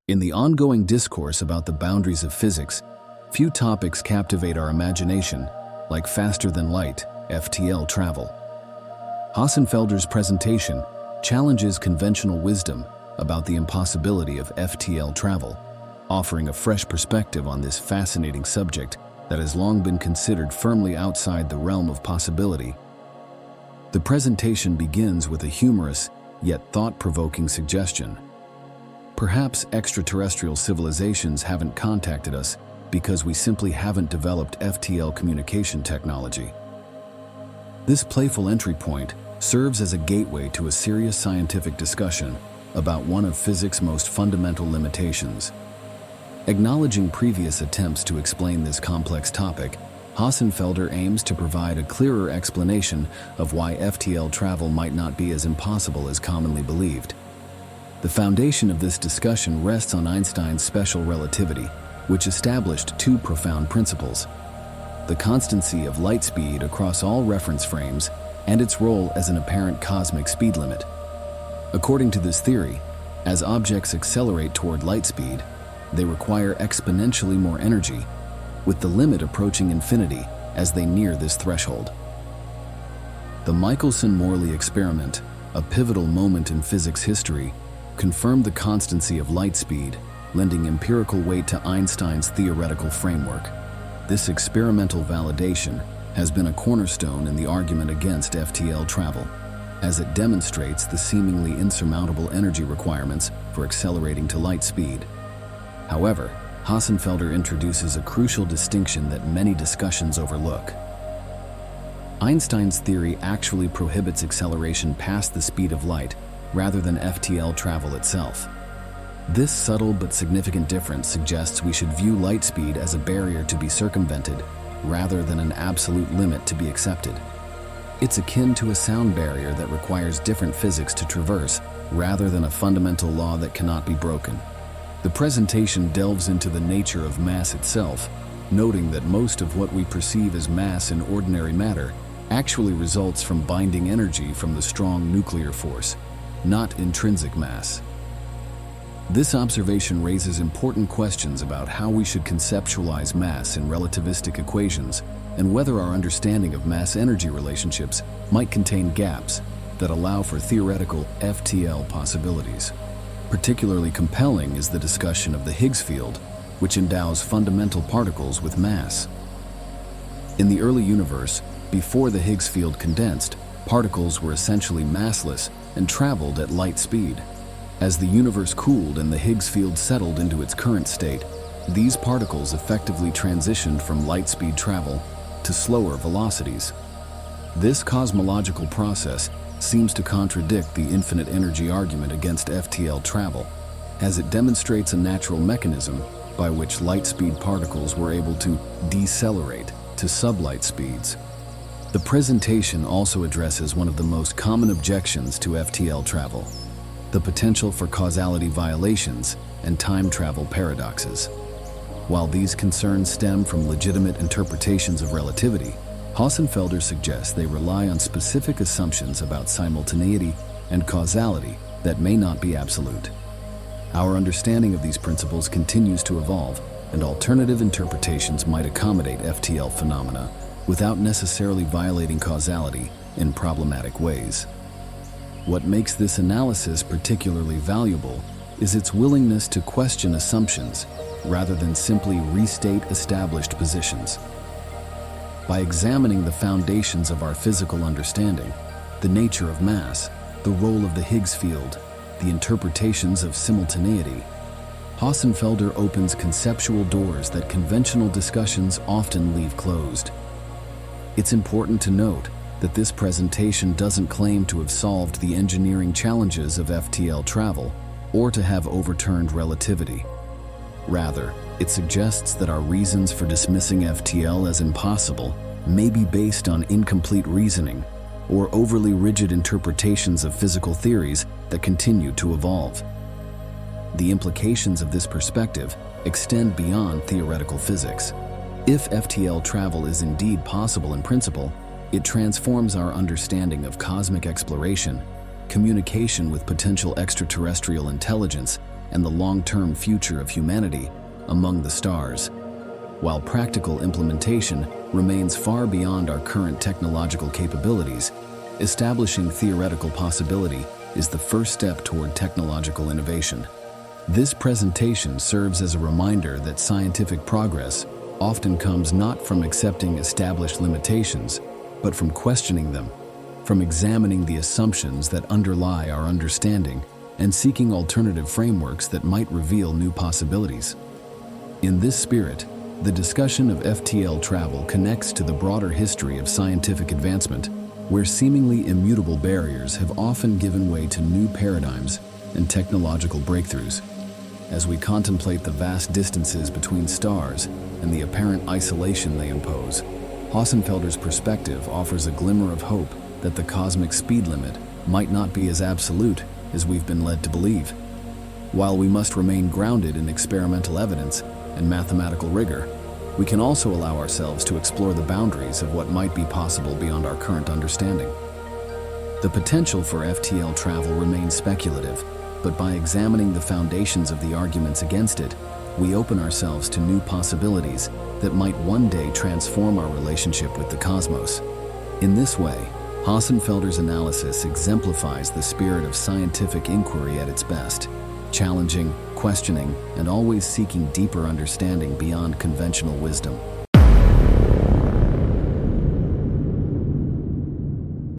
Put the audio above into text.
In the ongoing discourse about the boundaries of physics, few topics captivate our imagination like faster-than-light (FTL) travel. Hossenfelder's presentation challenges conventional wisdom about the impossibility of FTL travel, offering a fresh perspective on this fascinating subject that has long been considered firmly outside the realm of possibility. The presentation begins with a humorous yet thought-provoking suggestion. Perhaps extraterrestrial civilizations haven't contacted us because we simply haven't developed FTL communication technology. This playful entry point serves as a gateway to a serious scientific discussion about one of physics' most fundamental limitations. Acknowledging previous attempts to explain this complex topic, Hossenfelder aims to provide a clearer explanation of why FTL travel might not be as impossible as commonly believed. The foundation of this discussion rests on Einstein's special relativity, which established two profound principles: the constancy of light speed across all reference frames and its role as an apparent cosmic speed limit. According to this theory, as objects accelerate toward light speed, they require exponentially more energy, with the limit approaching infinity as they near this threshold. The Michelson-Morley experiment, a pivotal moment in physics history, confirmed the constancy of light speed, lending empirical weight to Einstein's theoretical framework. This experimental validation has been a cornerstone in the argument against FTL travel, as it demonstrates the seemingly insurmountable energy requirements for accelerating to light speed. However, Hossenfelder introduces a crucial distinction that many discussions overlook. Einstein's theory actually prohibits acceleration past the speed of light rather than FTL travel itself. This subtle but significant difference suggests we should view light speed as a barrier to be circumvented rather than an absolute limit to be accepted. It's akin to a sound barrier that requires different physics to traverse rather than a fundamental law that cannot be broken. The presentation delves into the nature of mass itself, noting that most of what we perceive as mass in ordinary matter actually results from binding energy from the strong nuclear force, not intrinsic mass. This observation raises important questions about how we should conceptualize mass in relativistic equations and whether our understanding of mass-energy relationships might contain gaps that allow for theoretical FTL possibilities. Particularly compelling is the discussion of the Higgs field, which endows fundamental particles with mass. In the early universe, before the Higgs field condensed, particles were essentially massless and traveled at light speed. As the universe cooled and the Higgs field settled into its current state, these particles effectively transitioned from light speed travel to slower velocities. This cosmological process seems to contradict the infinite energy argument against FTL travel, as it demonstrates a natural mechanism by which light speed particles were able to decelerate to sublight speeds. The presentation also addresses one of the most common objections to FTL travel: the potential for causality violations and time travel paradoxes. While these concerns stem from legitimate interpretations of relativity, Hossenfelder suggests they rely on specific assumptions about simultaneity and causality that may not be absolute. Our understanding of these principles continues to evolve, and alternative interpretations might accommodate FTL phenomena without necessarily violating causality in problematic ways. What makes this analysis particularly valuable is its willingness to question assumptions rather than simply restate established positions. By examining the foundations of our physical understanding, the nature of mass, the role of the Higgs field, the interpretations of simultaneity, Hossenfelder opens conceptual doors that conventional discussions often leave closed. It's important to note that this presentation doesn't claim to have solved the engineering challenges of FTL travel or to have overturned relativity. Rather, it suggests that our reasons for dismissing FTL as impossible may be based on incomplete reasoning or overly rigid interpretations of physical theories that continue to evolve. The implications of this perspective extend beyond theoretical physics. If FTL travel is indeed possible in principle, it transforms our understanding of cosmic exploration, communication with potential extraterrestrial intelligence, and the long-term future of humanity among the stars. While practical implementation remains far beyond our current technological capabilities, establishing theoretical possibility is the first step toward technological innovation. This presentation serves as a reminder that scientific progress often comes not from accepting established limitations, but from questioning them, from examining the assumptions that underlie our understanding and seeking alternative frameworks that might reveal new possibilities. In this spirit, the discussion of FTL travel connects to the broader history of scientific advancement, where seemingly immutable barriers have often given way to new paradigms and technological breakthroughs. As we contemplate the vast distances between stars and the apparent isolation they impose, Hossenfelder's perspective offers a glimmer of hope that the cosmic speed limit might not be as absolute as we've been led to believe. While we must remain grounded in experimental evidence and mathematical rigor, we can also allow ourselves to explore the boundaries of what might be possible beyond our current understanding. The potential for FTL travel remains speculative, but by examining the foundations of the arguments against it, we open ourselves to new possibilities that might one day transform our relationship with the cosmos. In this way, Hossenfelder's analysis exemplifies the spirit of scientific inquiry at its best, challenging, questioning, and always seeking deeper understanding beyond conventional wisdom.